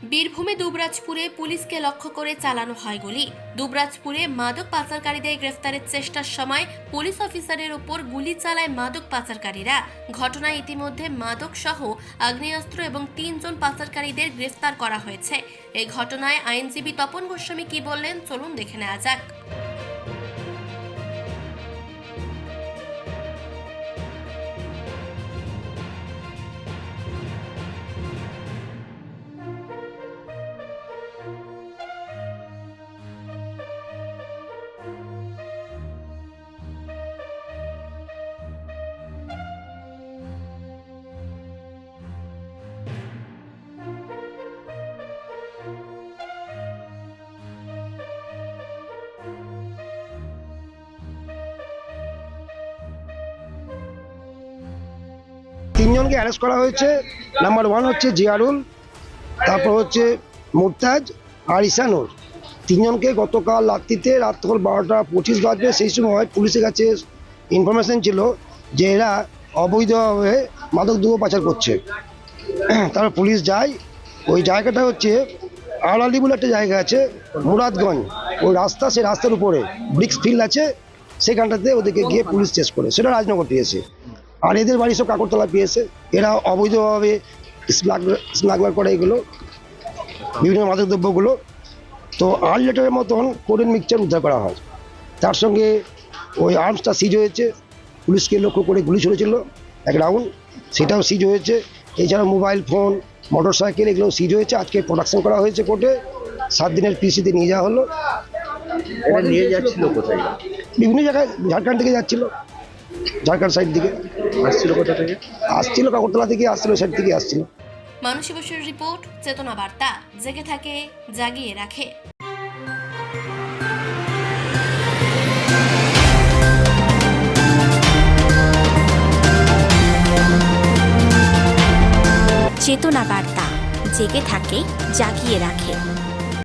বীরভূমে দুবরাজপুরে পুলিশকে লক্ষ্য করে চালানো হয় গুলি। দুবরাজপুরে মাদক পাচারকারীদের গ্রেফতারের চেষ্টার সময় পুলিশ অফিসারের ওপর গুলি চালায় মাদক পাচারকারীরা। ঘটনায় ইতিমধ্যে মাদক সহ আগ্নেয়াস্ত্র এবং 3 জন পাচারকারীদের গ্রেফতার করা হয়েছে। এই ঘটনায় আইনজীবী তপন গোস্বামী কি বললেন, চলুন দেখে নেওয়া যাক। তিনজনকে অ্যারেস্ট করা হয়েছে। নাম্বার 1 হচ্ছে জিয়ারুল, তারপর হচ্ছে মুরতাজ আর ইসানুর। তিনজনকে গতকাল রাত্রিতে রাত তখন 12:25 বাজবে, সেই সময় পুলিশের কাছে ইনফরমেশন ছিল যে এরা অবৈধভাবে মাদক দ্রব্য পাচার করছে। তারপর পুলিশ যায়, ওই জায়গাটা হচ্ছে আড়ালি বলে একটা জায়গা আছে মুরাদগঞ্জ, ওই রাস্তা, সেই রাস্তার উপরে ব্রিক্স ফিল্ড আছে, সেখানটাতে ওদেরকে গিয়ে পুলিশ চেস করে, সেটা রাজনগর পেয়েছে। আর এদের বাড়ি সব কাকরতলা পেয়েছে। এরা অবৈধভাবে স্মাগলার করে এগুলো বিভিন্ন মাদক দ্রব্যগুলো। তো 8 লিটারের মতন কোরিয়ান মিক্সচার উদ্ধার করা হয়। তার সঙ্গে ওই আর্মসটা সিজ হয়েছে, পুলিশকে লক্ষ্য করে গুলি ছুড়েছিল 1 রাউন্ড, সেটাও সিজ হয়েছে। এছাড়া মোবাইল ফোন, মোটর সাইকেল, এগুলো সিজ হয়েছে। আজকে প্রোডাকশন করা হয়েছে কোর্টে, 7 দিনের পিসিতে নিয়ে যাওয়া হলো। এটা নিয়ে যাচ্ছিল কোথায়? বিভিন্ন জায়গায়, ঝাড়খণ্ড থেকে যাচ্ছিল, ঝাড়খণ্ড সাইড দিকে আসছিল কোথা থেকে? আসছিল, কাকরতলা থেকে আসছিল, সাইড থেকে আসছিল। মানসী বসুর রিপোর্ট, চেতনা বার্তা। জেগে থাকে, জাগিয়ে রাখে। চেতনা বার্তা, জেগে থাকে, জাগিয়ে রাখে।